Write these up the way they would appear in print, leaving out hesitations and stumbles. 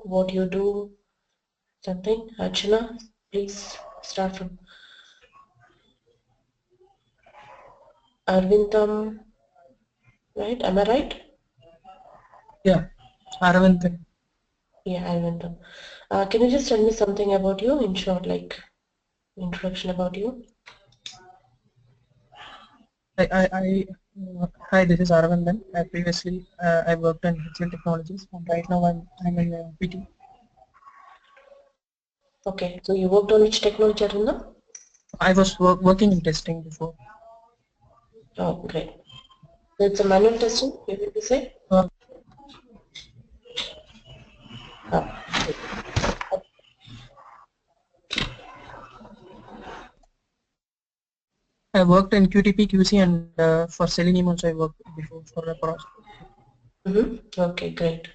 what you do, something. Archana, please start from Arvindam, right? Am I right? Yeah, Aravind. Yeah, Arvindam. Can you just tell me something about you in short, like introduction about you? Hi, this is Aravind. Previously, I worked in HCL Technologies, and right now I'm in PT. Okay, so you worked on which technology, Arvindam? I was working in testing before. Oh, great. So it's a manual testing, you will say? Uh, Oh, great. I worked in QTP, QC, and for Selenium also I worked before for a project. Okay, great.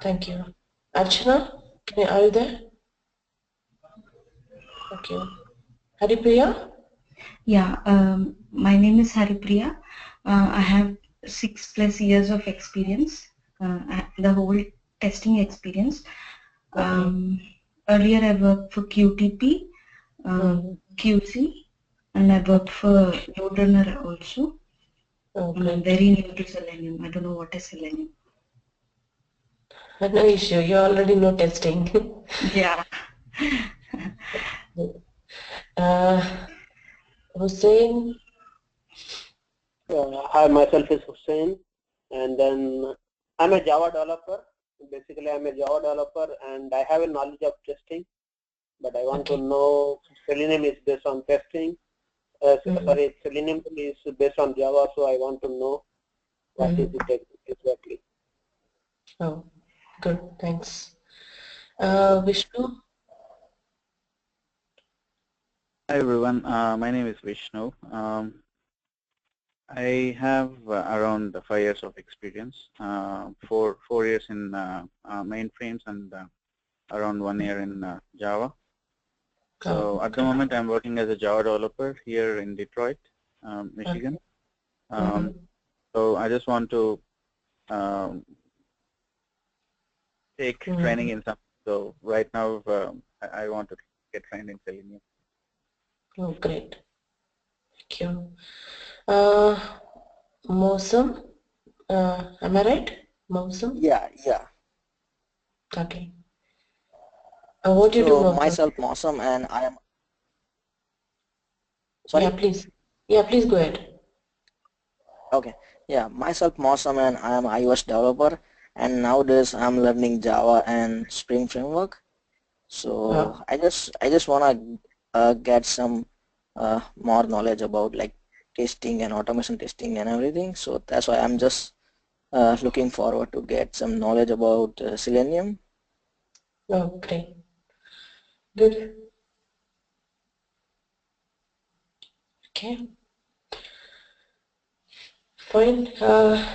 Thank you. Archana, are you there? Okay. Haripriya? Yeah, my name is Haripriya. I have 6+ years of experience, the whole testing experience. Okay. Earlier I worked for QTP, QC, and I worked for Roadrunner also. Oh, I'm great. very new to Selenium. I don't know what is Selenium. No issue. You already know testing. Yeah. uh, Hussein? Hi, myself is Hussein, and then I'm a Java developer. Basically, I'm a Java developer, and I have a knowledge of testing, but I want to know Selenium is based on testing. Sorry, Selenium is based on Java, so I want to know what is it exactly. Oh, good. Thanks. Vishnu? Hi everyone, my name is Vishnu. I have around 5 years of experience, 4 years in mainframes and around 1 year in Java. So at the moment I'm working as a Java developer here in Detroit, Michigan. So I just want to take training in something. So right now I want to get trained in Selenium. Oh, great. Thank you. Mosam? Am I right? Mosam? Yeah. Okay. What do you do, So Mosam? myself Mosam and I am sorry. Yeah, please. Yeah, please go ahead. Okay. Yeah, myself Mosam and I am iOS developer, and nowadays I'm learning Java and Spring framework. So I just wanna get some more knowledge about like testing and automation testing and everything. So that's why I'm just looking forward to get some knowledge about Selenium. Oh, great. Good. Okay. Fine.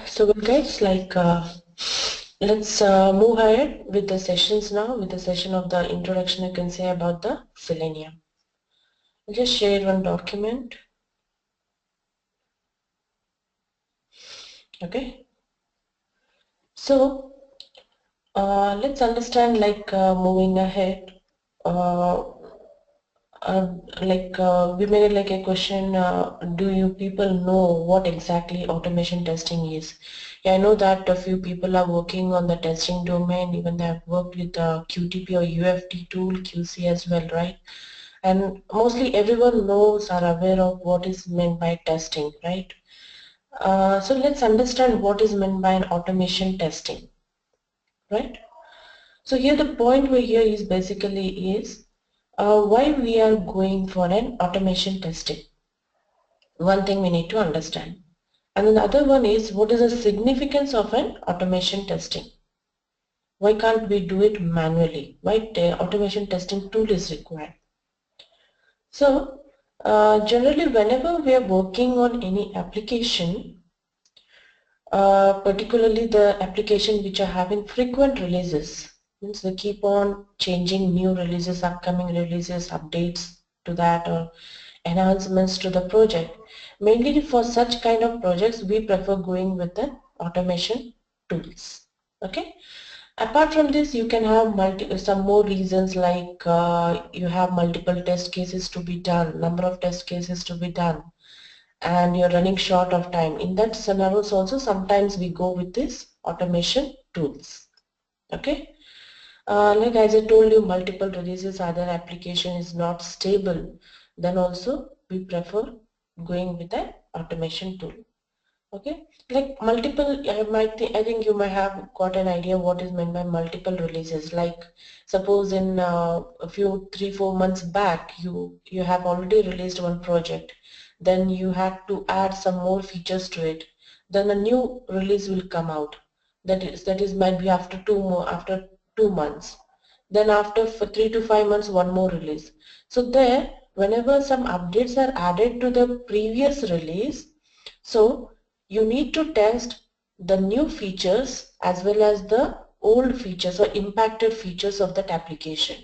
So guys, like let's move ahead with the sessions now, with the session of the introduction you can say about the Selenium. I'll just share one document. Okay. So let's understand like moving ahead. Uh, we made like a question, do you people know what exactly automation testing is? Yeah, I know that a few people are working on the testing domain, even they have worked with the QTP or UFT tool, QC as well, right? And mostly everyone knows or aware of what is meant by testing, right? So let's understand what is meant by an automation testing, right? So here the point over here is basically is why we are going for an automation testing. One thing we need to understand. And then the other one is what is the significance of an automation testing? Why can't we do it manually? Why automation testing tool is required? So generally whenever we are working on any application, particularly the application which are having frequent releases, means they keep on changing new releases, upcoming releases, updates to that or enhancements to the project. Mainly for such kind of projects we prefer going with an automation tools. Okay. Apart from this, you can have some more reasons like you have multiple test cases to be done, number of test cases to be done, and you're running short of time. In that scenarios also sometimes we go with this automation tools. Okay. Like as I told you, multiple releases, other application is not stable, then also we prefer going with an automation tool. Okay, like multiple, I think you might have got an idea what is meant by multiple releases. Like suppose in a few 3-4 months back, you have already released one project, then you had to add some more features to it. Then a new release will come out. That is might be after 2 months. Then after 3 to 5 months, one more release. So there, whenever some updates are added to the previous release, so you need to test the new features as well as the old features or impacted features of that application,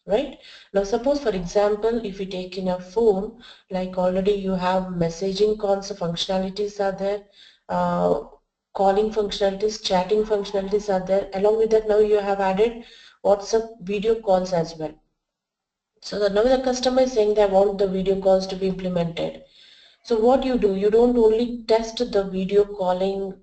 right? Now suppose for example, if we take in a phone, like already you have messaging calls functionalities are there, calling functionalities, chatting functionalities are there. Along with that, now you have added WhatsApp video calls as well. So that now the customer is saying they want the video calls to be implemented. So what you do, you don't only test the video calling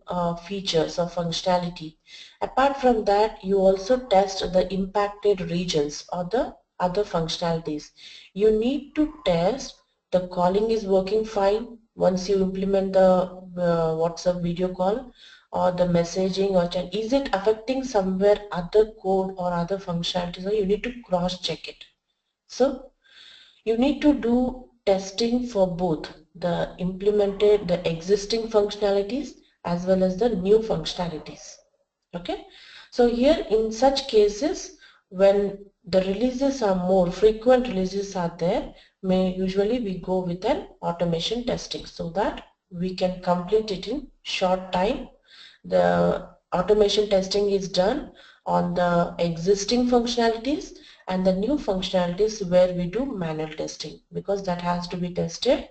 features or functionality. Apart from that, you also test the impacted regions or the other functionalities. You need to test the calling is working fine once you implement the WhatsApp video call, or the messaging or chat. Is it affecting somewhere other code or other functionalities? So you need to cross check it. So you need to do testing for both the existing functionalities as well as the new functionalities. Okay. So here in such cases, when the releases are more frequent releases are there, usually we go with an automation testing so that we can complete it in short time. The automation testing is done on the existing functionalities, and the new functionalities where we do manual testing, because that has to be tested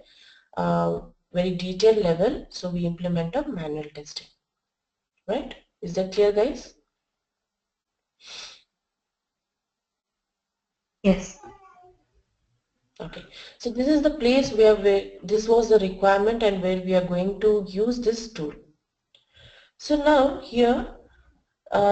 very detailed level, so we implement a manual testing. Right? Is that clear, guys? Yes. Okay, so this is the place where this was the requirement and where we are going to use this tool. So now here,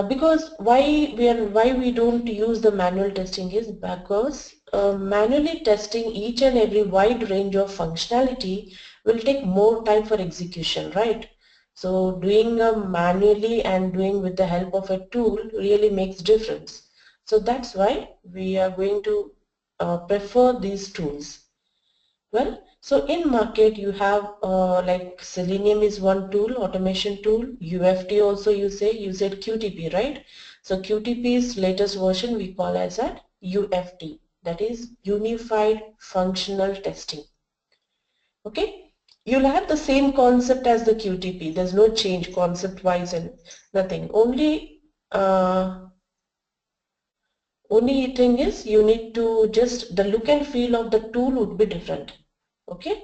because why we don't use the manual testing is because manually testing each and every wide range of functionality will take more time for execution, right? So doing manually and doing with the help of a tool really makes difference. So that's why we are going to prefer these tools. Well, so in market you have like Selenium is one tool, automation tool. UFT also you said QTP, right? So QTP's latest version we call as a UFT, that is Unified Functional Testing. Okay, you'll have the same concept as the QTP. There's no change concept wise and nothing. Only thing is you need to just the look and feel of the tool would be different. Okay,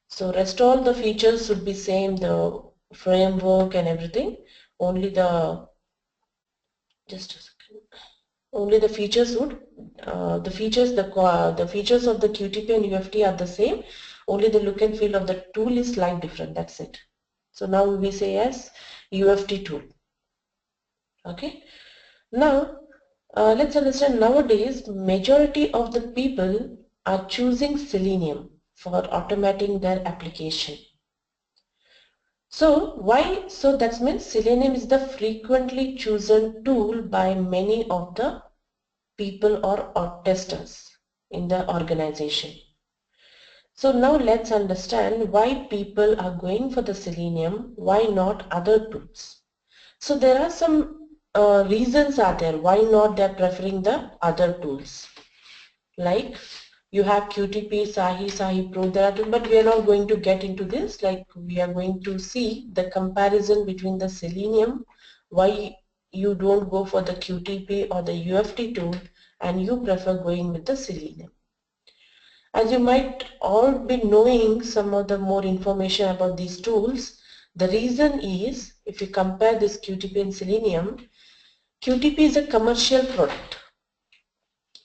so rest all the features should be same, the framework and everything. Only the only the features would the features of the QTP and UFT are the same. Only the look and feel of the tool is slightly different. That's it. So now we say as UFT tool. Okay. Now let's understand, nowadays majority of the people are choosing Selenium for automating their application. So why? So that means Selenium is the frequently chosen tool by many of the people or testers in the organization. So now let's understand why people are going for the Selenium, why not other tools. So there are some reasons are there why not they're preferring the other tools. Like you have QTP, Sahi Pro, but we are not going to get into this. Like we are going to see the comparison between the Selenium, why you don't go for the QTP or the UFT tool and you prefer going with the Selenium. As you might all be knowing some of the more information about these tools, The reason is, if you compare this QTP and Selenium, QTP is a commercial product.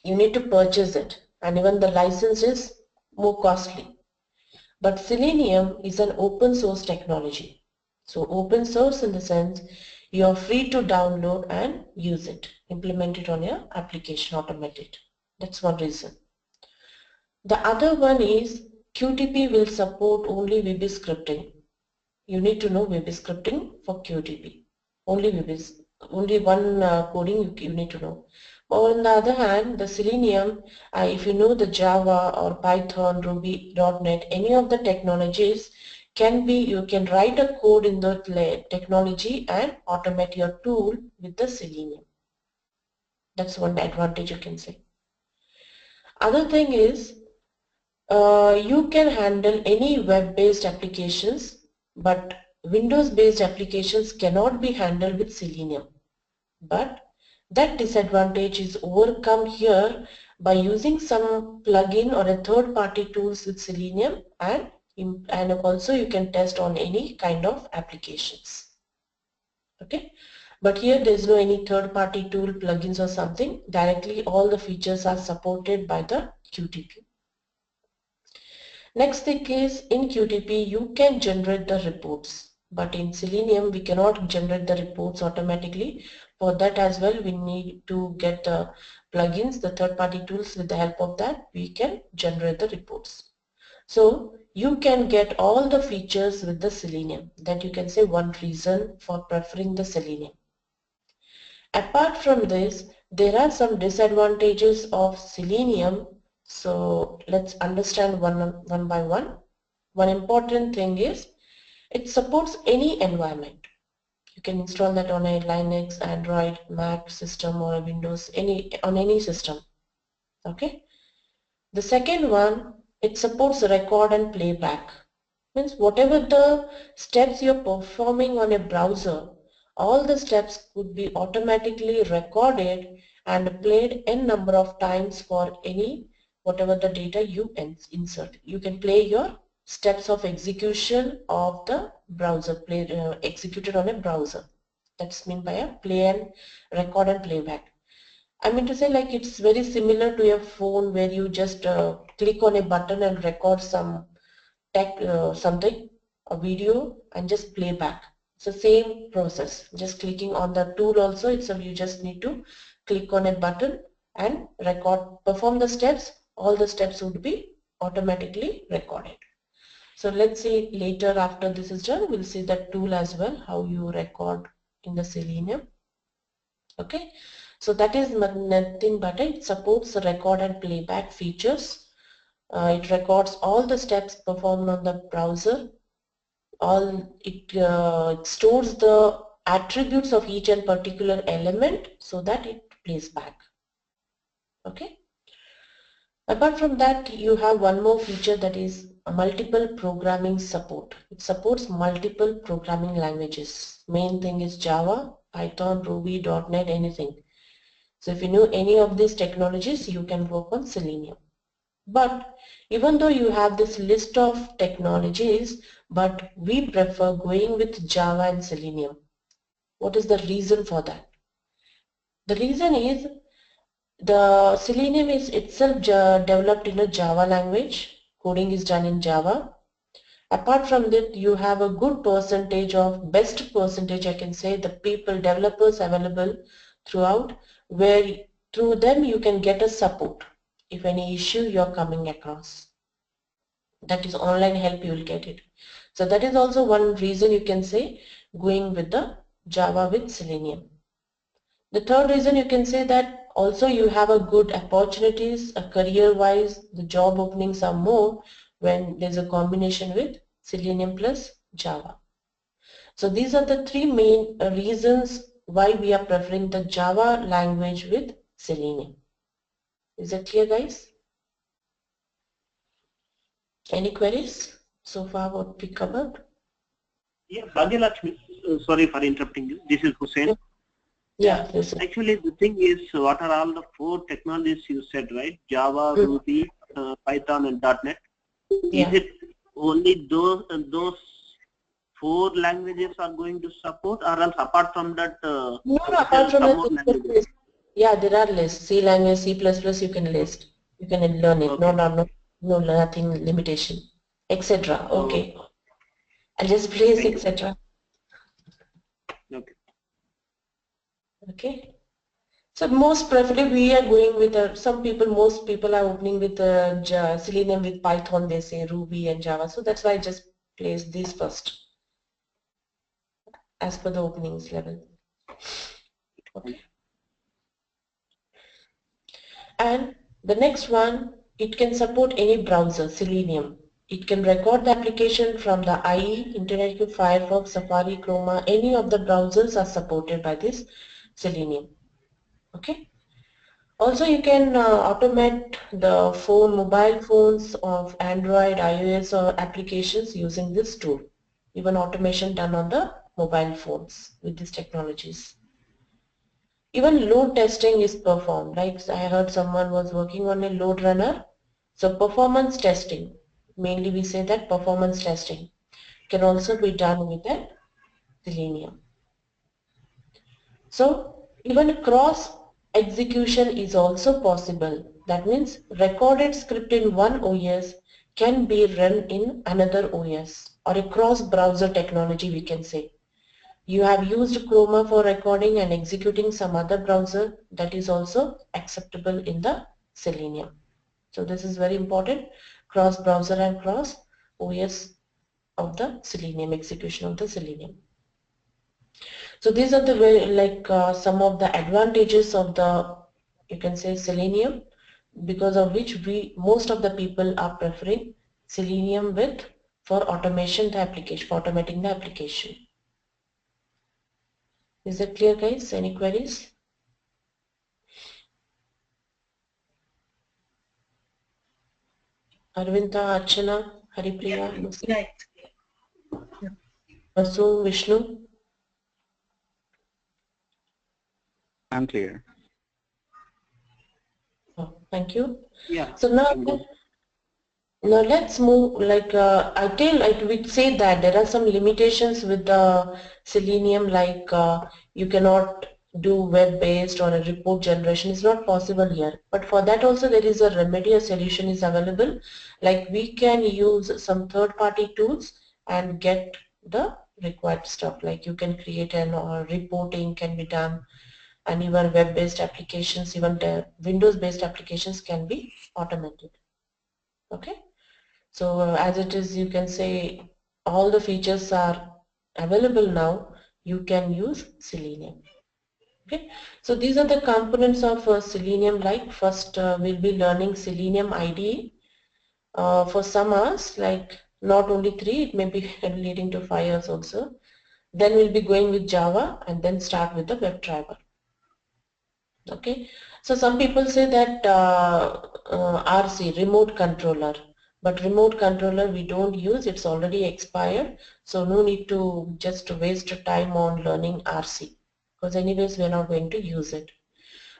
You need to purchase it, and even the license is more costly. But Selenium is an open source technology. So open source in the sense you are free to download and use it, implement it on your application, automate it. That's one reason. The other one is QTP will support only VB scripting. You need to know VB scripting for QTP. Only one coding you need to know. Or on the other hand, the Selenium, if you know the Java or Python, Ruby, .NET, any of the technologies you can write a code in that technology and automate your tool with the Selenium. That's one advantage you can say. Other thing is, you can handle any web-based applications, but Windows-based applications cannot be handled with Selenium. But that disadvantage is overcome here by using some plugin or a third-party tools with Selenium, and also you can test on any kind of applications. Okay, but here there is no any third-party tool, plugins or something. Directly all the features are supported by the QTP. Next thing is, in QTP you can generate the reports, but in Selenium we cannot generate the reports automatically. For that as well we need to get the plugins, the third-party tools. With the help of that we can generate the reports. So you can get all the features with the Selenium. That you can say one reason for preferring the Selenium. Apart from this, there are some disadvantages of Selenium. So let's understand one by one. One important thing is it supports any environment. You can install that on a Linux, Android, Mac system or a Windows, on any system. Okay. The second one, it supports record and playback. Means whatever the steps you're performing on a browser, all the steps could be automatically recorded and played n number of times for whatever the data you insert. You can play your steps of execution of the browser, executed on a browser. That's meant by a play and record and playback. I mean to say, like, it's very similar to your phone where you just click on a button and record some something, a video, and just play back. It's the same process. Just clicking on the tool also, you just need to click on a button and perform the steps. All the steps would be automatically recorded. So let's see later, after this is done, we'll see that tool as well, how you record in the Selenium. Okay, so that is nothing but it supports the record and playback features. It records all the steps performed on the browser. It stores the attributes of each and particular element so that it plays back. Okay. Apart from that, you have one more feature, that is multiple programming support. It supports multiple programming languages. Main thing is Java, Python, Ruby, .NET, anything. So if you know any of these technologies, you can work on Selenium. But even though you have this list of technologies, but we prefer going with Java and Selenium. What is the reason for that? The reason is the Selenium is itself developed in a Java language. Coding is done in Java. Apart from that, you have a good percentage of, best percentage I can say, the developers available throughout, where through them you can get a support if any issue you're coming across. That is online help, you will get it. So that is also one reason you can say going with the Java with Selenium. The third reason you can say that also you have a good opportunities career wise, the job openings are more when there's a combination with Selenium plus Java. So these are the three main reasons why we are preferring the Java language with Selenium. Is that clear, guys? Any queries so far what we covered? Yeah, Bhagyalakshmi, sorry for interrupting you. This is Hussein. Yeah, yes, actually the thing is, what are all the 4 technologies you said, right? Java, Ruby, Python and .NET. Yeah. Is it only those 4 languages are going to support, or else apart from that, No, apart from some that, more languages? yeah, there are lists. C language, C++, you can list. You can learn it. Okay. No, nothing limitation, etc. Oh, Okay. I'll just place thank you. etc. Okay. Okay. So most preferably we are going with most people are opening with Selenium with Python, they say Ruby and Java. So that's why I just place this first as per the openings level. Okay. And the next one, it can support any browser, Selenium. It can record the application from the IE, Internet Explorer, Firefox, Safari, Chroma, any of the browsers are supported by this Selenium. Okay. Also, you can automate the mobile phones of Android, iOS or applications using this tool. Even automation done on the mobile phones with these technologies. Even load testing is performed. Like I heard someone was working on a load runner. So performance testing, mainly we say that performance testing can also be done with a Selenium. So even cross execution is also possible. That means recorded script in one OS can be run in another OS, or a cross browser technology we can say. You have used Chroma for recording and executing some other browser, that is also acceptable in the Selenium. So this is very important, cross browser and cross OS of the Selenium, execution of the Selenium. So these are the some of the advantages of the, you can say, Selenium, because of which most of the people are preferring Selenium for automation the application, for automating the application. Is that clear, guys? Any queries? Arvinda, Archana, Haripriya, Right. Vasu, Vishnu? I'm clear. Oh, thank you. Yeah. So now let's move, we say that there are some limitations with the Selenium, you cannot do web-based or a report generation is not possible here. But for that also there is a remedy, a solution is available. Like we can use some third-party tools and get the required stuff. Like you can create an reporting can be done, and even web-based applications, even the Windows-based applications can be automated. Okay. So as it is, you can say all the features are available now. You can use Selenium. Okay. So these are the components of Selenium. Like first, we'll be learning Selenium IDE for some hours. Like not only 3, it may be leading to 5 hours also. Then we'll be going with Java and then start with the WebDriver. Okay. So some people say that RC, remote controller. But remote controller we don't use, it's already expired, so no need to just waste time on learning RC, because anyways we are not going to use it.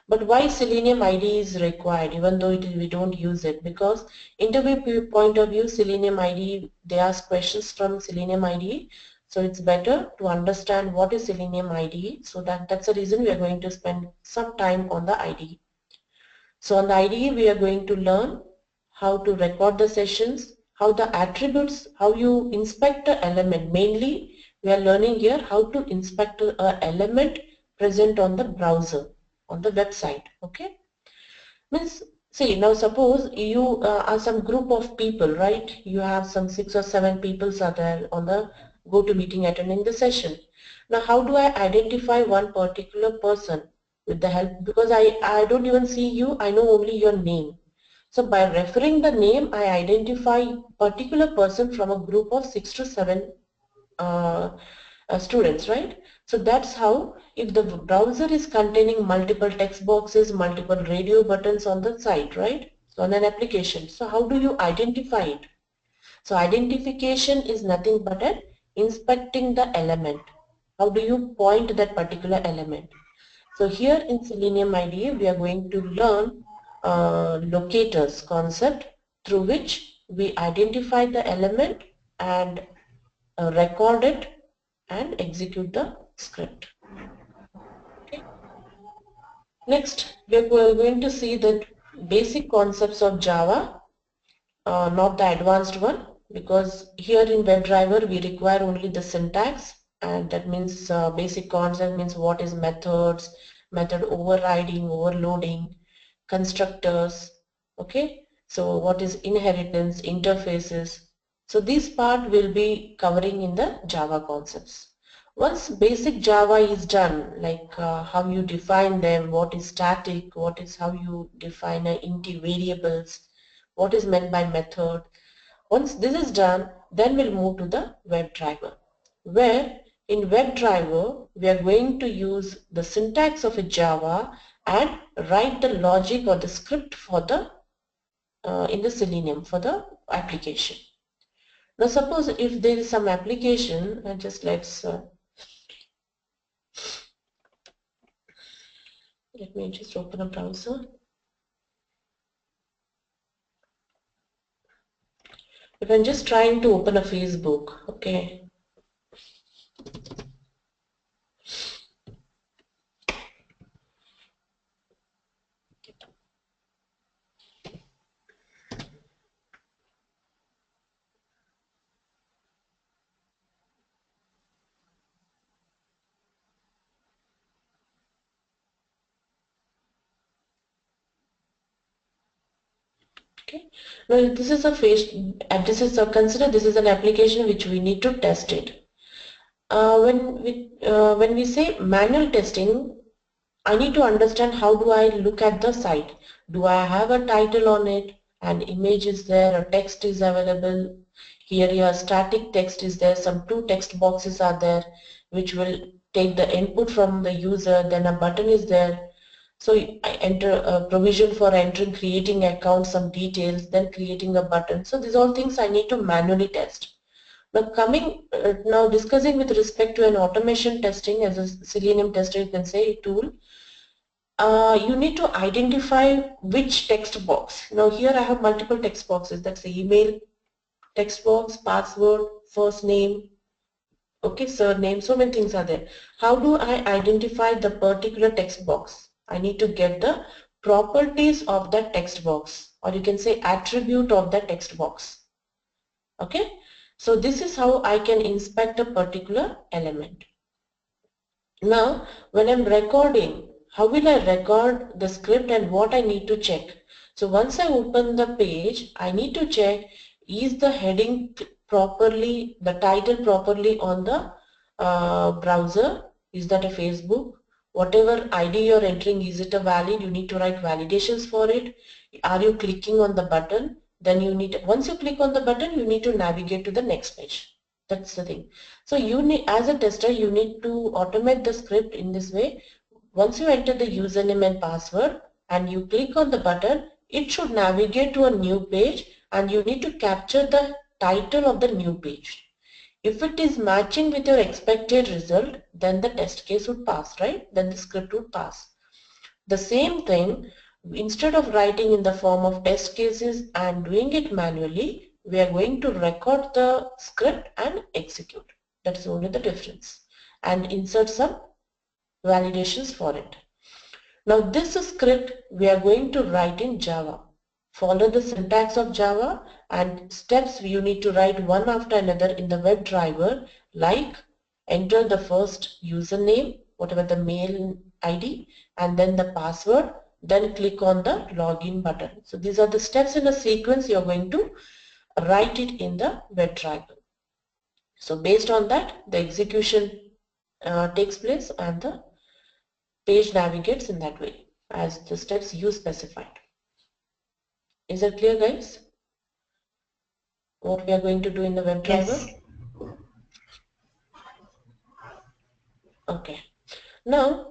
But why Selenium IDE is required even though we don't use it? Because interview point of view, Selenium IDE, they ask questions from Selenium IDE, so it's better to understand what is Selenium IDE, so that's the reason we are going to spend some time on the IDE. So on the IDE we are going to learn how to record the sessions, how the attributes, how you inspect the element. Mainly we are learning here how to inspect an element present on the browser, on the website. Okay. Means, see, now suppose you are some group of people, right? You have some 6 or 7 people are there on the GoToMeeting attending the session. Now how do I identify one particular person with the help? Because I don't even see you, I know only your name. So by referring the name, I identify particular person from a group of 6 to 7 students, right? So that's how, if the browser is containing multiple text boxes, multiple radio buttons on the site, right? So on an application, so how do you identify it? So identification is nothing but an inspecting the element. How do you point that particular element? So here in Selenium IDE, we are going to learn locators concept, through which we identify the element and record it and execute the script. Okay. Next, we are going to see the basic concepts of Java, not the advanced one, because here in WebDriver we require only the syntax, and that means basic concept means what is methods, method overriding, overloading, constructors, okay. So what is inheritance, interfaces. So this part will be covering in the Java concepts. Once basic Java is done, like how you define them, what is static, what is how you define empty variables, what is meant by method. Once this is done, then we'll move to the WebDriver, where in WebDriver we are going to use the syntax of a Java and write the logic or the script for the in the Selenium for the application. Now suppose if there is some application, and just let's let me just open a browser. If I'm just trying to open a Facebook, okay. Okay. Now this is a consider this is an application which we need to test it. When we say manual testing, I need to understand how do I look at the site. Do I have a title on it? An image is there, a text is available. Here your static text is there, some two text boxes are there which will take the input from the user, then a button is there. So I enter a provision for entering, creating account, some details, then creating a button. So these all things I need to manually test. Now discussing with respect to an automation testing as a Selenium tester, you can say tool. You need to identify which text box. Now here I have multiple text boxes. That's the email text box, password, first name, okay, surname, so many things are there. How do I identify the particular text box? I need to get the properties of that text box, or you can say attribute of that text box. Okay, so this is how I can inspect a particular element. Now when I'm recording, how will I record the script and what I need to check? So once I open the page, I need to check is the heading properly, the title properly on the browser, is that a Facebook? Whatever ID you're entering, is it a valid? You need to write validations for it. Are you clicking on the button? Then you need, once you click on the button, you need to navigate to the next page. That's the thing. So you need, as a tester, you need to automate the script in this way. Once you enter the username and password and you click on the button, it should navigate to a new page and you need to capture the title of the new page. If it is matching with your expected result, then the test case would pass, right? Then the script would pass. The same thing, instead of writing in the form of test cases and doing it manually, we are going to record the script and execute. That is only the difference. And insert some validations for it. Now this script we are going to write in Java. Follow the syntax of Java and steps you need to write one after another in the WebDriver, like enter the first username, whatever the mail ID, and then the password, then click on the login button. So these are the steps in a sequence you are going to write it in the WebDriver. So based on that, the execution takes place and the page navigates in that way as the steps you specified. Is that clear, guys? What we are going to do in the WebDriver? Yes. Okay. Now,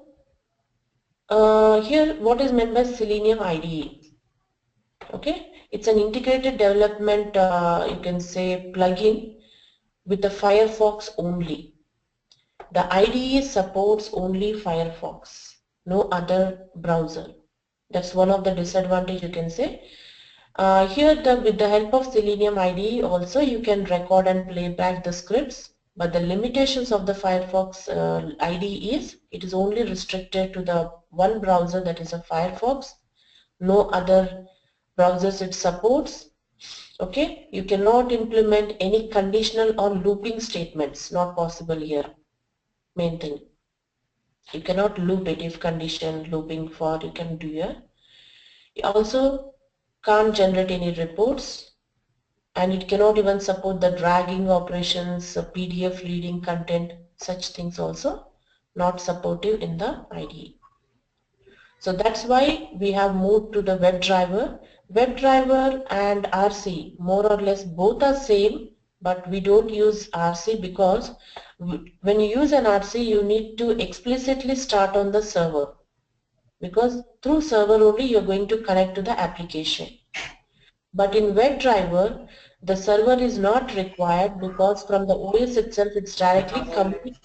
here what is meant by Selenium IDE? Okay, it's an integrated development, you can say plugin with the Firefox only. The IDE supports only Firefox, no other browser. That's one of the disadvantages, you can say. Here with the help of Selenium IDE also you can record and play back the scripts But the limitations of the Firefox IDE is it is only restricted to the one browser, that is a Firefox. No other browsers it supports. Okay, you cannot implement any conditional or looping statements, not possible here. Main thing, you cannot loop it. If condition, looping, for, you can do here. You also can't generate any reports, and it cannot even support the dragging operations, PDF reading content, such things also not supportive in the IDE. So that's why we have moved to the WebDriver. WebDriver and RC more or less both are same, but we don't use RC because when you use an RC you need to explicitly start on the server, because through server only you're going to connect to the application. But in WebDriver the server is not required, because from the OS itself it's directly communicated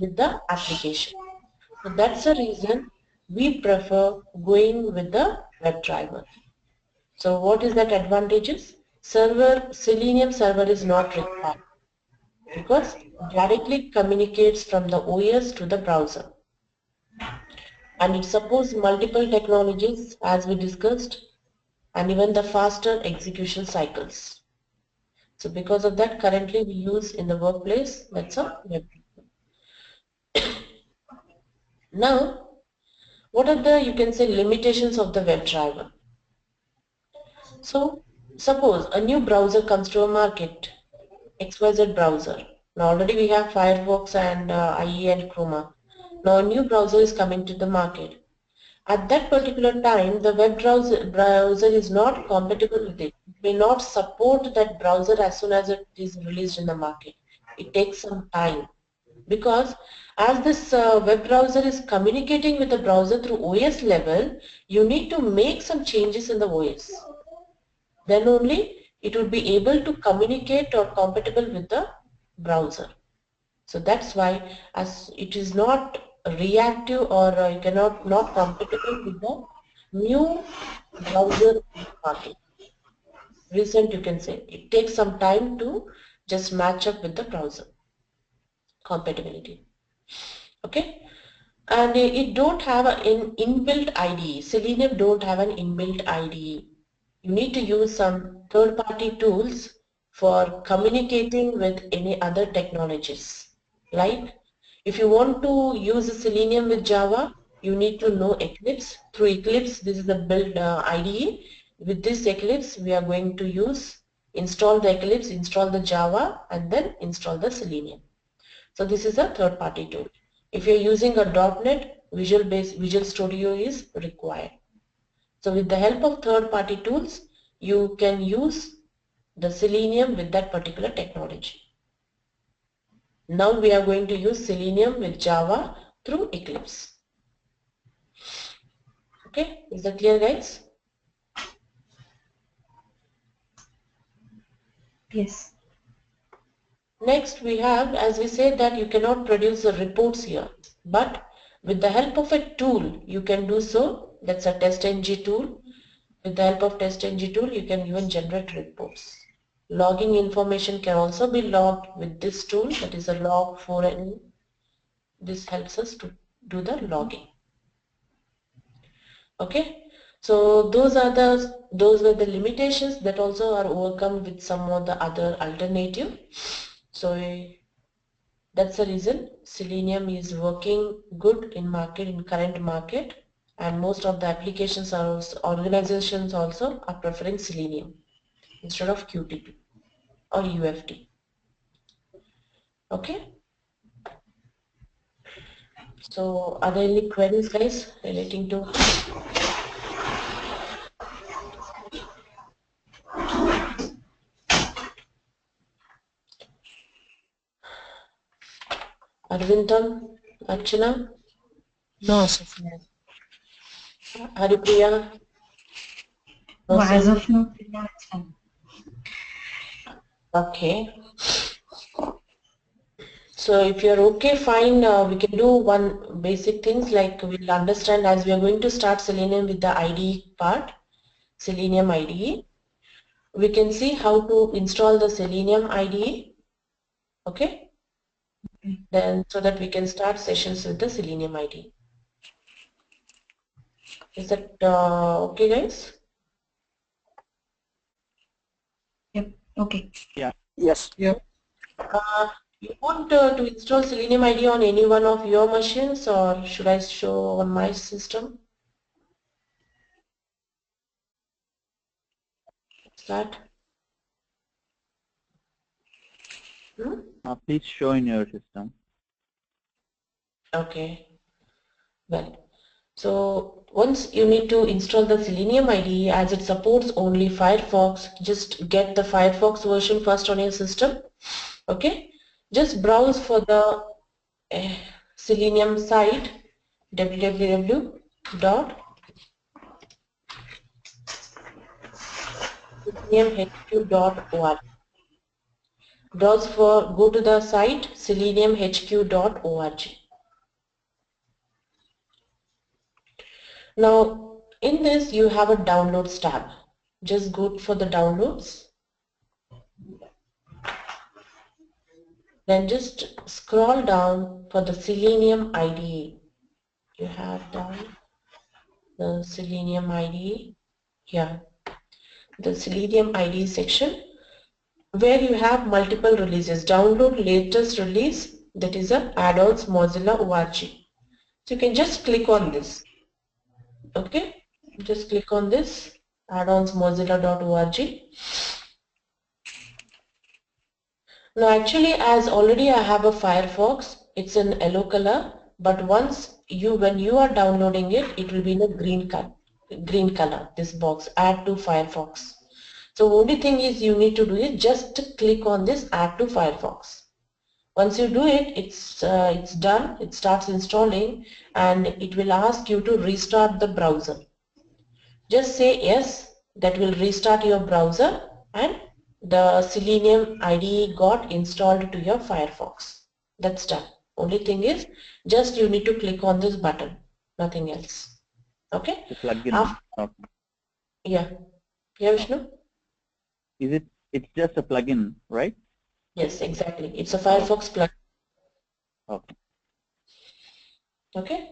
with the application. So that's the reason we prefer going with the WebDriver. So what is that advantages? Selenium server is not required because it directly communicates from the OS to the browser. And it supports multiple technologies as we discussed, and even the faster execution cycles. So because of that, currently we use in the workplace, that's a WebDriver. Now, what are the, you can say, limitations of the WebDriver? So suppose a new browser comes to a market, XYZ browser. Now already we have Firefox and IE and Chroma. Now a new browser is coming to the market. At that particular time, the web browser is not compatible with it. It may not support that browser as soon as it is released in the market. It takes some time, because as this web browser is communicating with the browser through OS level, you need to make some changes in the OS. Then only it will be able to communicate or compatible with the browser. So that's why, as it is not reactive or you cannot not compatible with the new browser market. Recent, you can say it takes some time to just match up with the browser compatibility. Okay, and it don't have an inbuilt IDE. Selenium don't have an inbuilt IDE. You need to use some third-party tools for communicating with any other technologies. Like if you want to use Selenium with Java, you need to know Eclipse. Through Eclipse, this is the build IDE. With this Eclipse, we are going to install the Eclipse, install the Java, and then install the Selenium. So this is a third-party tool. If you're using a .NET, Visual Studio is required. So with the help of third-party tools, you can use the Selenium with that particular technology. Now we are going to use Selenium with Java through Eclipse. Okay, is that clear, guys? Yes. Next we have, as we said, that you cannot produce the reports here, but with the help of a tool you can do so. That's a TestNG tool. With the help of TestNG tool you can even generate reports. Logging information can also be logged with this tool, that is a log4n. This helps us to do the logging. Okay, so those were the limitations that also are overcome with some of the other alternative. So that's the reason Selenium is working good in current market, and most of the applications are also, organizations also are preferring Selenium instead of Qtp or UFT. Okay, so are there any queries, guys, relating to Arvindam, Archana, No, Sophia. Haripriya? No, As sir. of now, it's fine. Okay. So if you're okay, fine, we can do one basic things, like we'll understand as we are going to start Selenium with the IDE part, Selenium IDE. We can see how to install the Selenium IDE. Okay. then so that we can start sessions with the Selenium ID. Is that okay, guys? Yep. Okay. Yeah. Yes. Yeah. You want to install Selenium ID on any one of your machines, or should I show on my system? Start. Please show in your system. Okay. Well, so once you need to install the Selenium ID, as it supports only Firefox, just get the Firefox version first on your system. Okay. Just browse for the Selenium site www.seleniumhq.org. Go to the site seleniumhq.org. Now in this you have a downloads tab. Just go for the downloads. Then just scroll down for the Selenium IDE. You have down the Selenium IDE here. The Selenium IDE section where you have multiple releases. Download latest release, that is a add-ons Mozilla ORG. So you can just click on this. Okay, just click on this add-ons mozilla.org. Now actually, as already I have a Firefox, it's in yellow color, but when you are downloading it, it will be in a green color, this box, add to Firefox. So only thing is you need to do is just click on this add to Firefox. Once you do it, it's done, it starts installing, and it will ask you to restart the browser. Just say yes, that will restart your browser, and the Selenium IDE got installed to your Firefox. That's done. Only thing is, just you need to click on this button, nothing else. Okay? The plugin. Okay. Yeah. Yeah, Vishnu? It's just a plugin, right? Yes, exactly. It's a Firefox plugin. Okay. Okay.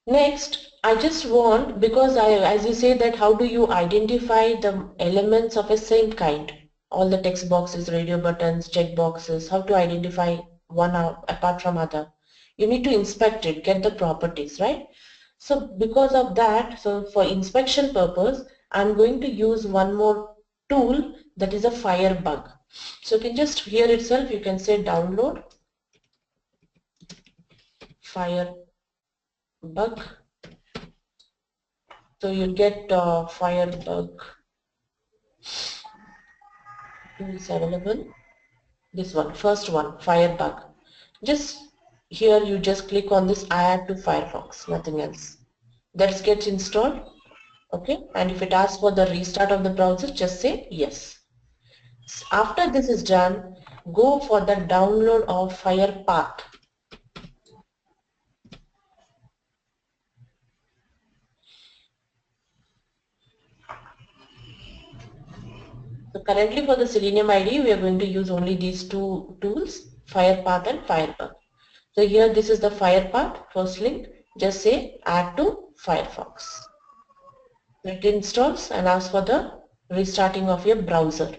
Next, I just want, because as you say that how do you identify the elements of a same kind? All the text boxes, radio buttons, check boxes, how to identify one apart from other? You need to inspect it, get the properties, right? So because of that, so for inspection purpose, I'm going to use one more tool, that is a Firebug. So you can just here itself, you can say download Firebug. So you'll get Firebug tools available. This one, first one, Firebug. Just here you just click on this add to Firefox, nothing else. That gets installed. Okay, and if it asks for the restart of the browser, just say yes. After this is done, go for the download of Firepath. So currently for the Selenium ID, we are going to use only these two tools, Firepath and Firebug. So here this is the Firepath, first link, just say add to Firefox. It installs and asks for the restarting of your browser.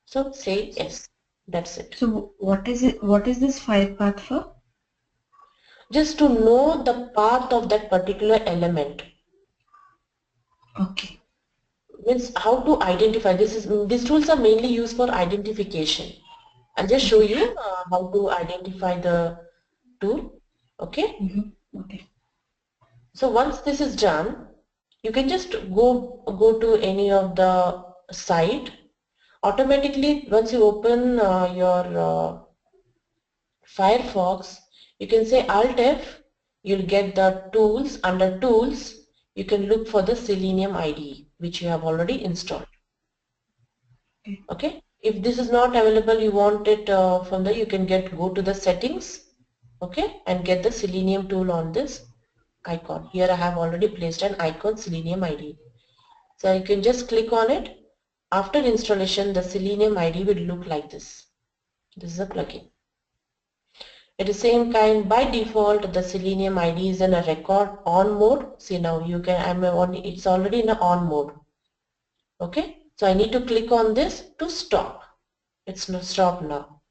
So say yes, that's it. So what is it? What is this Firepath for? Just to know the path of that particular element. Okay. Means how to identify. These tools are mainly used for identification. I'll just show you how to identify the tool. Okay. Okay. So once this is done, you can just go to any of the site. Automatically, once you open your Firefox, you can say Alt F. You'll get the tools. Under tools, you can look for the Selenium IDE, which you have already installed. Okay. If this is not available, you want it from there, you can go to the settings. Okay, and get the Selenium tool on this icon. Here I have already placed an icon, Selenium ID. So you can just click on it. After installation, the Selenium ID will look like this. This is a plugin. At the same kind, by default, the Selenium ID is in a record on mode. See now, you can, it's already in a on mode. Okay, so I need to click on this to stop. It's not stop now.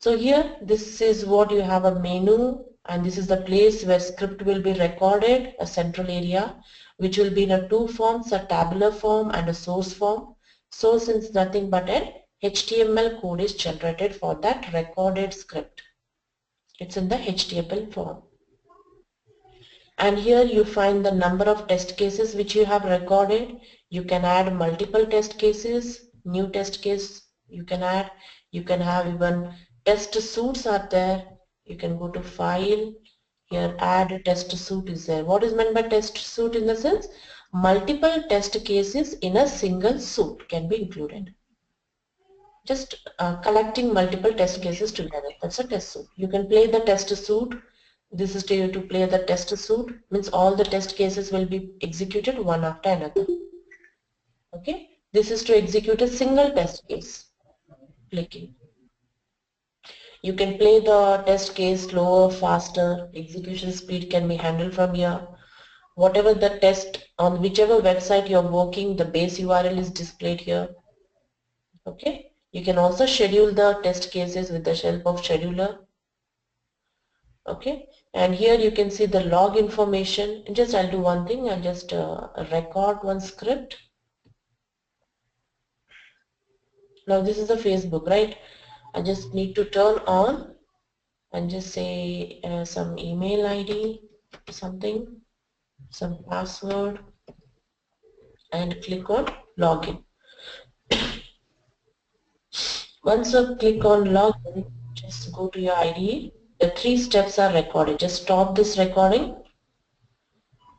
So here, this is what you have a menu, and this is the place where script will be recorded, a central area, which will be in a two forms, a tabular form and a source form. Source is nothing but an HTML code is generated for that recorded script. It's in the HTML form. And here you find the number of test cases which you have recorded. You can add multiple test cases, new test case you can add. You can have even test suits are there. You can go to file, here add a test suit is there. What is meant by test suit in the sense? Multiple test cases in a single suit can be included. Just collecting multiple test cases together. That's a test suit. You can play the test suit. This is to play the test suit, means all the test cases will be executed one after another. Okay, this is to execute a single test case. Clicking. You can play the test case slower, faster. Execution speed can be handled from here. Whatever the test on whichever website you're working, the base URL is displayed here. Okay, you can also schedule the test cases with the help of scheduler. Okay, and here you can see the log information. Just I'll do one thing, I'll just record one script. Now this is the Facebook, right? I just need to turn on and just say some email ID, something, some password, and click on login. Once you click on login, just go to your IDE. The 3 steps are recorded. Just stop this recording.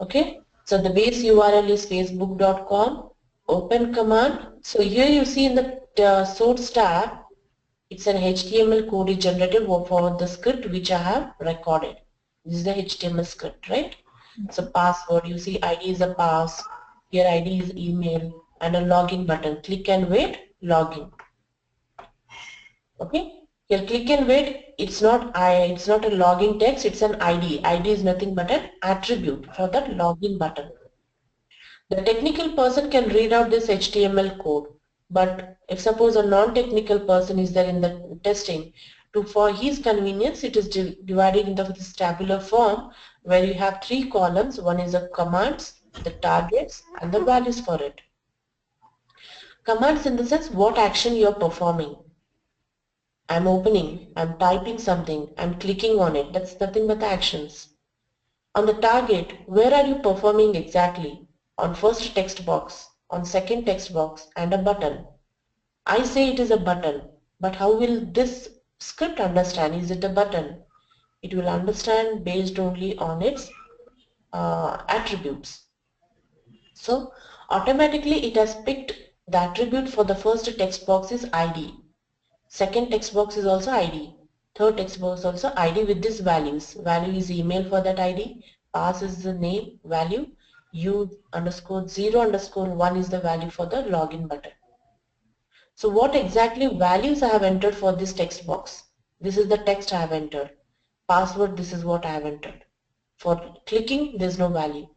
Okay, so the base URL is facebook.com. Open command. So here you see in the source tab, it's an HTML code is generated for the script which I have recorded. This is the HTML script, right? So password, you see ID is a pass, here ID is email, and a login button. Click and wait, login. Okay, here click and wait, it's not a login text, it's an ID. ID is nothing but an attribute for that login button. The technical person can read out this HTML code, but if suppose a non-technical person is there in the testing, for his convenience it is divided into this tabular form where you have 3 columns. One is the commands, the targets, and the values for it. Commands in the sense what action you are performing. I'm opening, I'm typing something, I'm clicking on it. That's nothing but the actions. On the target, where are you performing exactly? On first text box, on second text box, and a button. I say it is a button, but how will this script understand? Is it a button? It will understand based only on its attributes. So automatically it has picked the attribute for the first text box is ID. Second text box is also ID. Third text box also ID with these values. Value is email for that ID. Pass is the name, value. U_0_1 is the value for the login button. So what exactly values I have entered for this text box? This is the text I have entered. Password, this is what I have entered. For clicking, there is no value.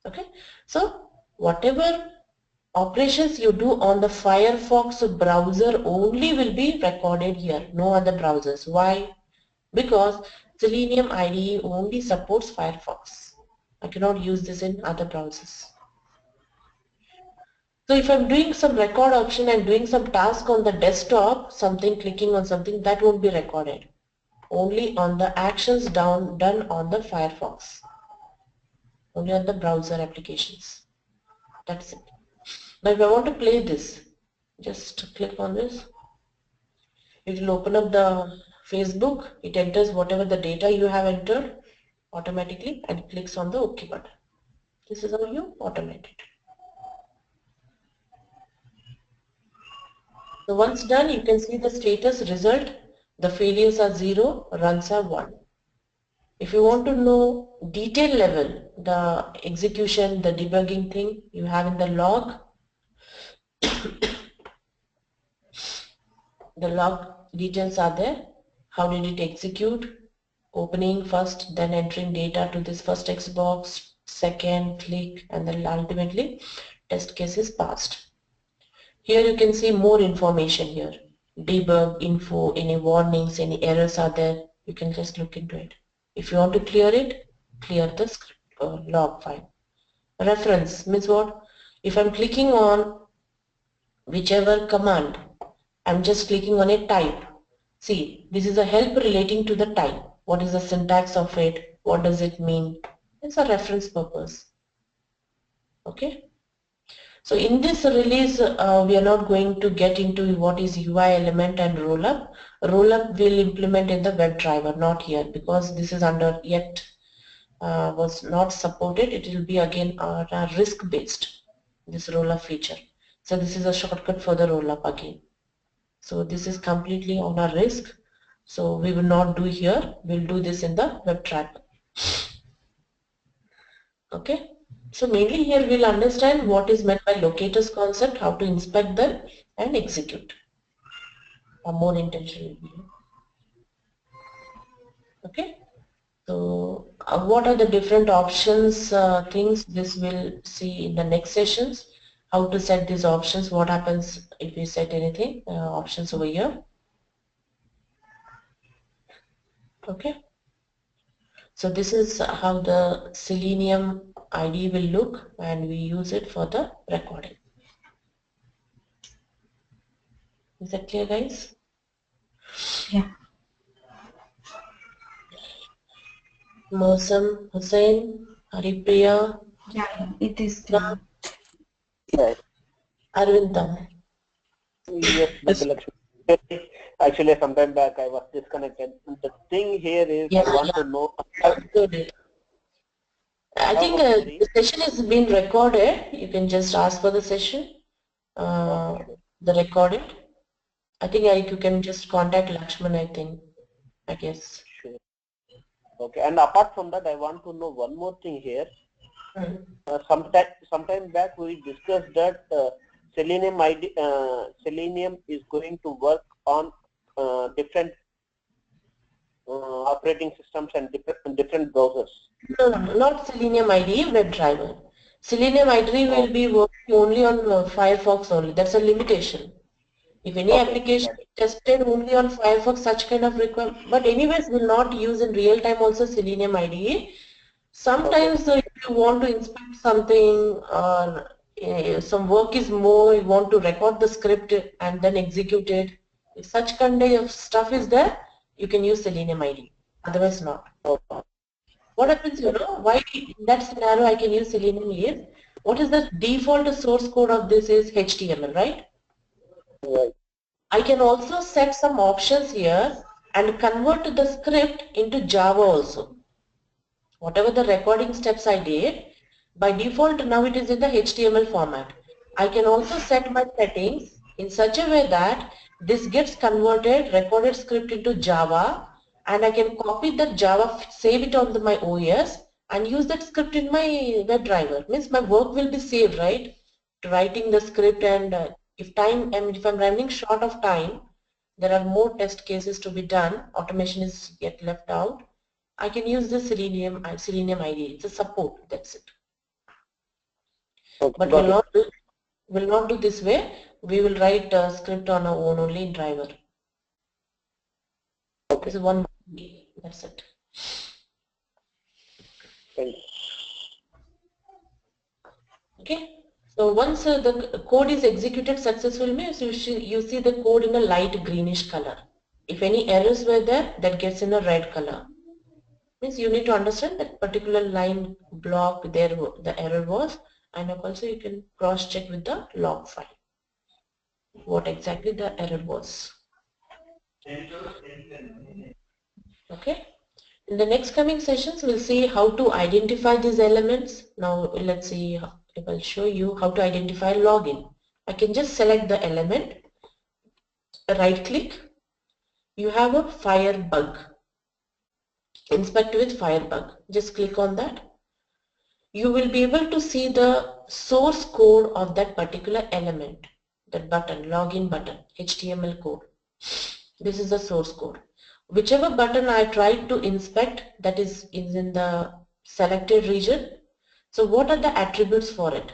Okay. So whatever operations you do on the Firefox browser only will be recorded here, no other browsers. Why? Because Selenium IDE only supports Firefox. I cannot use this in other browsers. So if I'm doing some record option and doing some task on the desktop, something clicking on something, that won't be recorded. Only on the actions done on the Firefox. Only on the browser applications. That's it. Now if I want to play this, just click on this. It will open up the Facebook. It enters whatever the data you have entered automatically and clicks on the OK button. This is how you automate it. So once done, you can see the status result. The failures are 0, runs are 1. If you want to know detail level, the execution, the debugging thing you have in the log, the log details are there. How did it execute? Opening first, then entering data to this first text box, second, click, and then ultimately test case is passed. Here you can see more information here. Debug, info, any warnings, any errors are there. You can just look into it. If you want to clear it, clear the script log file. Reference means what? If I'm clicking on whichever command, I'm just clicking on a type. See, this is a help relating to the type. What is the syntax of it? What does it mean? It's a reference purpose. Okay. So in this release, we are not going to get into what is UI element and rollup. Rollup will implement in the WebDriver, not here, because this is under yet was not supported. It will be again risk based, this rollup feature. So this is a shortcut for the rollup again. So this is completely on a risk. So we will not do here. We'll do this in the WebDriver. Okay. So mainly here we'll understand what is meant by locators concept, how to inspect them and execute. A more intentional view. Okay. So what are the different options, things this will see in the next sessions. How to set these options, what happens if we set anything, options over here. Okay. So this is how the Selenium ID will look, and we use it for the recording. Is that clear, guys? Yeah. Mosam, Hussain, Haripriya, Yeah, it is clear. Yes. Arvindam. Yes, Dr. Lakshmi. Actually, sometime back I was disconnected. The thing here is Yeah, I want yeah. to know. Good. I think the session is being recorded. You can just ask for the session, the recorded. I think you can just contact Lakshman, I guess. Sure. Okay, and apart from that, I want to know one more thing here. Sometime back we discussed that Selenium is going to work on different operating systems and different browsers. No, not Selenium IDE, WebDriver. Selenium IDE will be working only on Firefox only. That's a limitation. If any application is tested only on Firefox, such kind of requirement, but anyways will not use in real time also Selenium IDE. Sometimes if you want to inspect something or some work is more, you want to record the script and then execute it. If such kind of stuff is there, you can use Selenium IDE. Otherwise not. What happens, why in that scenario I can use Selenium is, what is the default source code of this is HTML, right? Right. I can also set some options here and convert the script into Java also. Whatever the recording steps I did, by default now it is in the HTML format. I can also set my settings in such a way that this gets converted, recorded script into Java, and I can copy that Java, save it on my OS and use that script in my WebDriver. Means my work will be saved, right? Writing the script, and if I'm running short of time, there are more test cases to be done, automation is get left out, I can use the Selenium ID. It's a support, that's it. Okay, but will not do this way. We will write a script on our own only in driver. Okay. This is one, that's it. Okay. So once the code is executed successfully, so you see the code in a light greenish color. If any errors were there, that gets in a red color. Means you need to understand that particular line block there the error was, and also you can cross check with the log file what exactly the error was. Okay. In the next coming sessions, we'll see how to identify these elements. Now let's see if I'll show you how to identify login. I can just select the element, right click. You have a Firebug. Inspect with Firebug. Just click on that. You will be able to see the source code of that particular element, that button, login button, HTML code. This is the source code. whichever button I tried to inspect, that is in the selected region. So what are the attributes for it?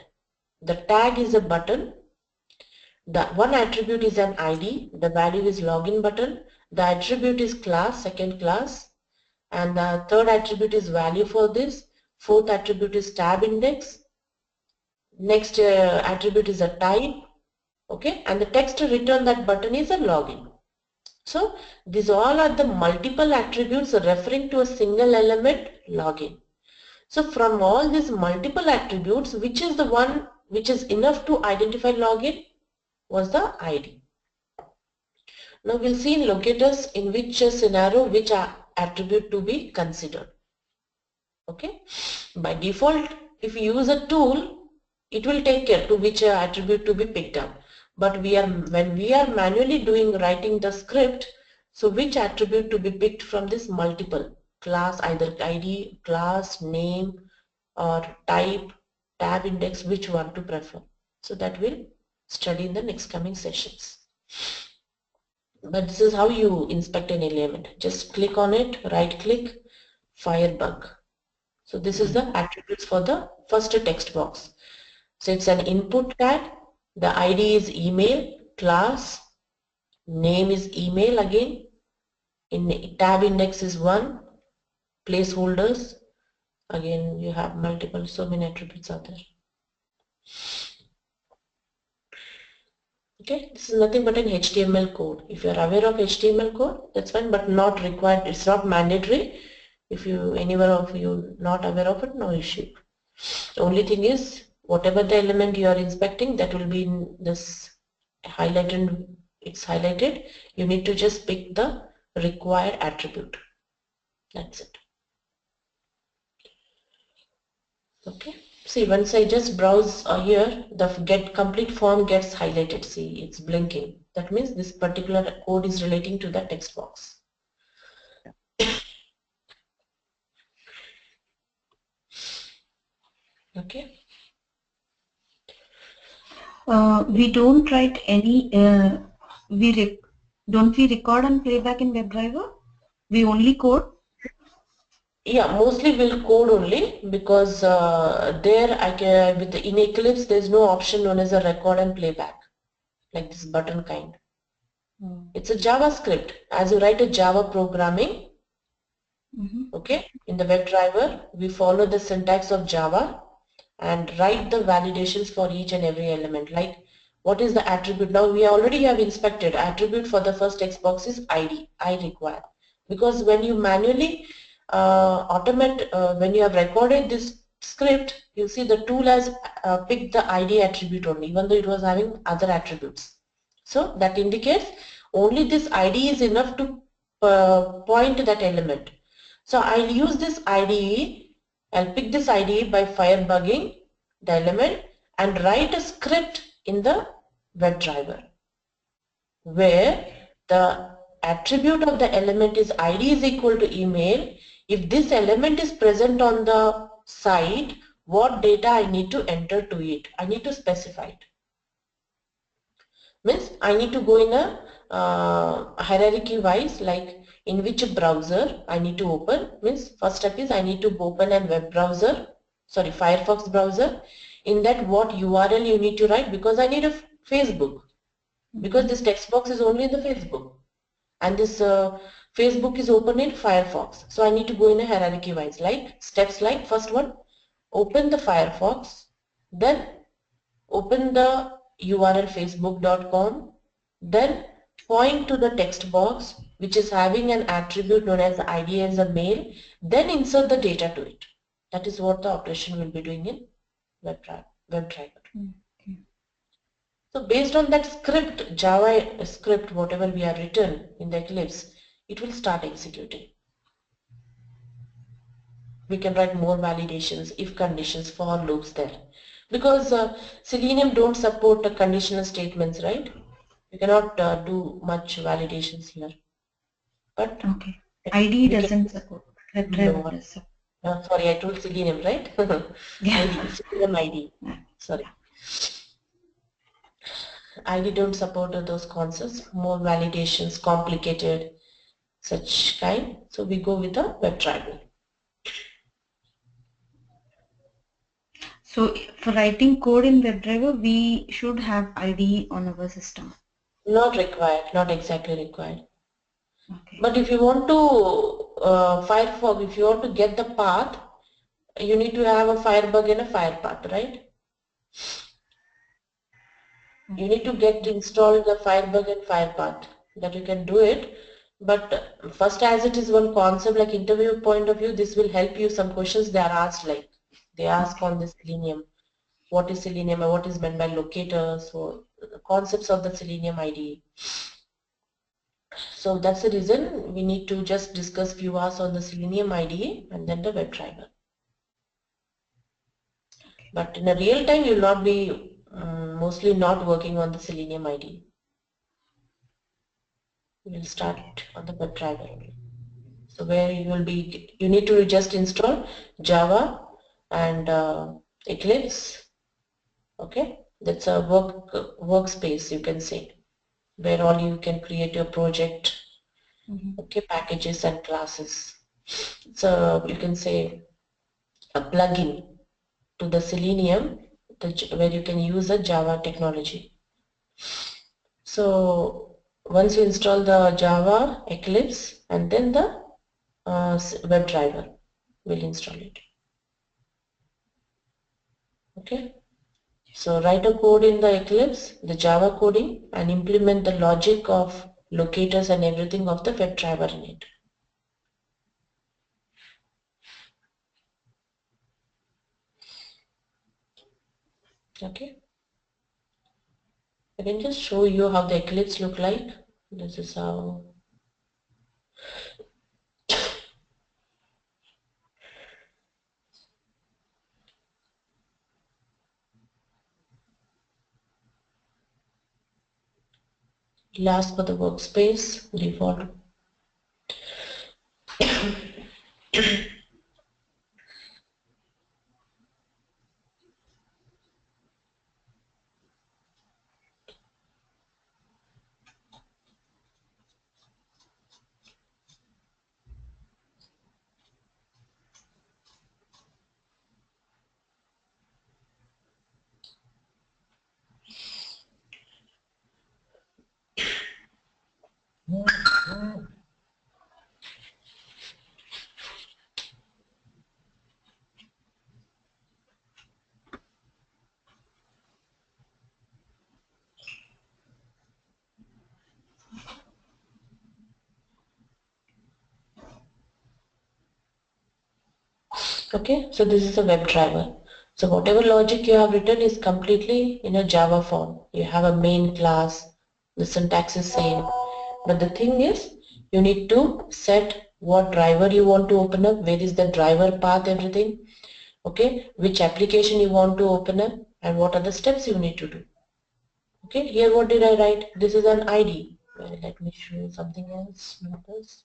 The tag is a button. The one attribute is an ID. The value is login button. The attribute is class, second class. And the third attribute is value for this. Fourth attribute is tab index. Next attribute is a type. Okay. And the text return that button is a login. So these all are the multiple attributes referring to a single element, login. So from all these multiple attributes, which is the one which is enough to identify login was the ID. Now we'll see in locators in which scenario which attribute to be considered. Okay. By default, if you use a tool, it will take care to which attribute to be picked up. But when we are manually writing the script, so which attribute to be picked from this multiple class, either ID, class, name, or type, tab index, which one to prefer. So that we'll study in the next coming sessions. But this is how you inspect an element. Just click on it, right click, Firebug. So this is the attributes for the first text box. So it's an input tag. The ID is email, class, name is email again. In tab index is 1, placeholders. Again, you have multiple, so many attributes are there. Okay, this is nothing but an HTML code. If you are aware of HTML code, that's fine, but not required. It's not mandatory. If anyone of you not aware of it, no issue. The only thing is, whatever the element you are inspecting, that will be in this highlighted. It's highlighted. You need to just pick the required attribute. That's it. Okay. See, once I just browse here, the get complete form gets highlighted. See, it's blinking. That means this particular code is relating to the text box. Okay. We don't write any. Don't we record and playback in WebDriver? We only code. Yeah, mostly we'll code only because there in Eclipse there's no option known as a record and playback, like this button kind. It's a JavaScript. As you write a Java programming, okay, in the WebDriver we follow the syntax of Java and write the validations for each and every element. Like what is the attribute? Now we already have inspected attribute for the first text box is ID. I require, because when you manually when you have recorded this script, you see the tool has picked the ID attribute only, even though it was having other attributes. So that indicates only this ID is enough to point that element. So I'll use this ID, I'll pick this ID by firebugging the element and write a script in the WebDriver where the attribute of the element is ID is equal to email. If this element is present on the site, what data I need to enter to it? I need to specify it. Means I need to go in a hierarchy wise, like in which browser I need to open. Means first step is I need to open a web browser, sorry, Firefox browser. In that, what URL you need to write, because I need a Facebook, because this text box is only in the Facebook and this Facebook is open in Firefox. So I need to go in a hierarchy wise, like steps like first one, open the Firefox, then open the URL facebook.com, then point to the text box which is having an attribute known as ID as a mail, then insert the data to it. That is what the operation will be doing in WebDriver. So based on that script, Java script, whatever we have written in the Eclipse, it will start executing. We can write more validations, if conditions, for loops there. Because Selenium don't support conditional statements, right? You cannot do much validations here. But okay, ID doesn't support. WebDriver does support. Sorry, I told Selenium, right? ID, Selenium ID. Sorry. ID don't support those concepts, more validations, complicated. such kind. So we go with a WebDriver. So for writing code in WebDriver, we should have IDE on our system. Not required, not exactly required. Okay. But if you want to Firefox, if you want to get the path, you need to have a Firebug and a Firepath, right? You need to get installed the Firebug and Firepath, that you can do it. But first, as it is one concept, like interview point of view, this will help you. Some questions they are asked, like they ask on the Selenium, what is Selenium and what is meant by locator, so the concepts of the Selenium IDE. So that's the reason we need to just discuss few hours on the Selenium IDE and then the WebDriver. But in a real time, you will not be mostly not working on the Selenium IDE. We will start on the WebDriver. So where you will be, you need to just install Java and Eclipse. Okay, that's a workspace, you can say, where all you can create your project. Okay, packages and classes. So you can say a plugin to the Selenium, where you can use the Java technology. So once you install the Java, Eclipse, and then the WebDriver will install it. Okay. So write a code in the Eclipse, the Java coding, and implement the logic of locators and everything of the WebDriver in it. Okay. I can just show you how the Eclipse look like. This is how. Last for the workspace, default. Okay, so this is a WebDriver. So whatever logic you have written is completely in a Java form. You have a main class, the syntax is same. But the thing is, you need to set what driver you want to open up, where is the driver path, everything. Okay, which application you want to open up, and what are the steps you need to do. Okay, here what did I write? This is an ID. Well, let me show you something else, not this.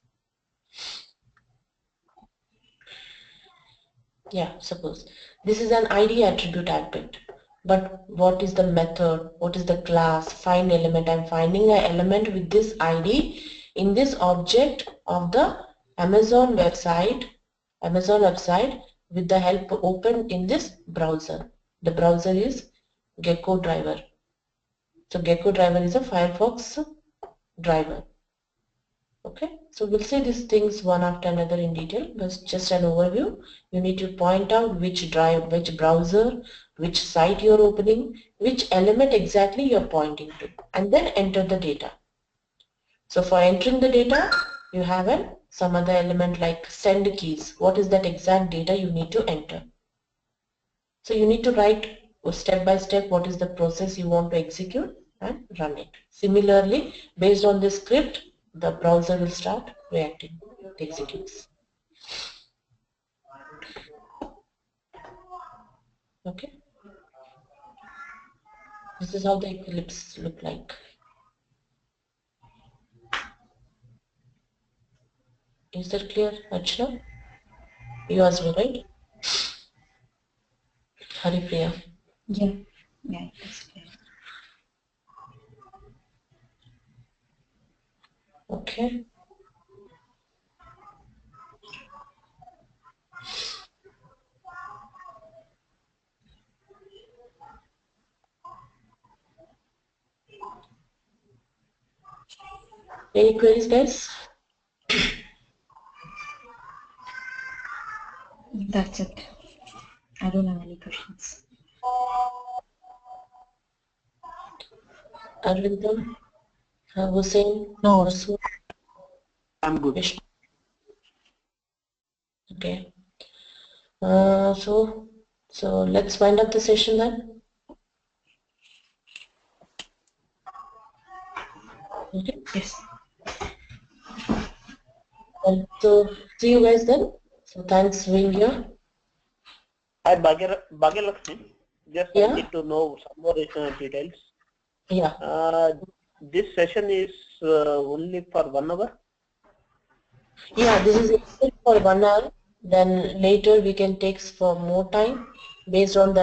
Yeah, suppose this is an ID attribute aspect. But what is the method? What is the class? Find element. I'm finding an element with this ID in this object of the Amazon website with the help open in this browser. The browser is Gecko driver. So Gecko driver is a Firefox driver. Okay, so we'll see these things one after another in detail, but just an overview. You need to point out which browser, which site you're opening, which element exactly you're pointing to, and then enter the data. So for entering the data, you have some other element like send keys. What is that exact data you need to enter? So you need to write step by step what is the process you want to execute and run it. Similarly, based on this script, the browser will start reacting. It executes. Okay. This is how the Eclipse look like. Is that clear, Archana? You as well, right? Haripriya. Yeah, yeah, it's clear. Okay. Any queries, guys? That's it. I don't have any questions. Arvindam, Hussein, No. Masood, I'm good. Vishnu. Okay. So let's wind up the session then. Okay. Yes. Well, so see you guys then. So thanks for being here. Hi, Bhagyalakshmi. Just Yeah. I need to know some more details. Yeah. This session is only for 1 hour? Yeah, this is it for 1 hour. Then later we can take for more time based on the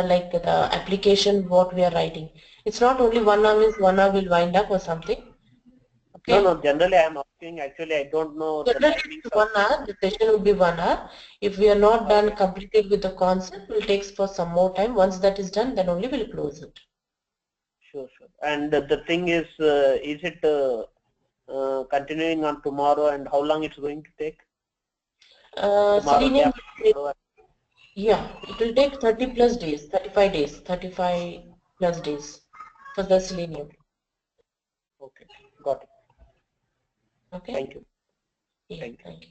application what we are writing. It's not only 1 hour means 1 hour will wind up or something. Okay. No, generally I am asking, actually I don't know the Generally timings it's of 1 hour, the session will be 1 hour. If we are not done completed with the concept, we'll take for some more time. Once that is done, then only we'll close it. Sure. And the thing is it continuing on tomorrow, and how long it's going to take? Tomorrow, Selenium, tomorrow. yeah, it will take 30 plus days, 35 days, 35 plus days for the Selenium. Okay, got it. Okay. Thank you. Yeah, Thank you. thank you.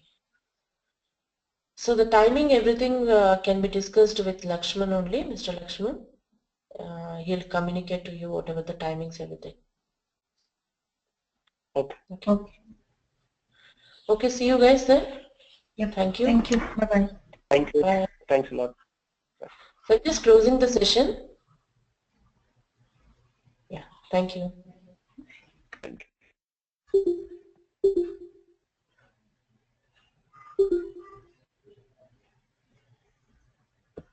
So the timing, everything can be discussed with Lakshman only, Mr. Lakshman. He'll communicate to you whatever the timings, everything. Okay. Okay. Okay, see you guys then. Yep. Thank you. Thank you. Bye-bye. Thank you. Bye. Thanks a lot. So just closing the session. Yeah, thank you. Thank you.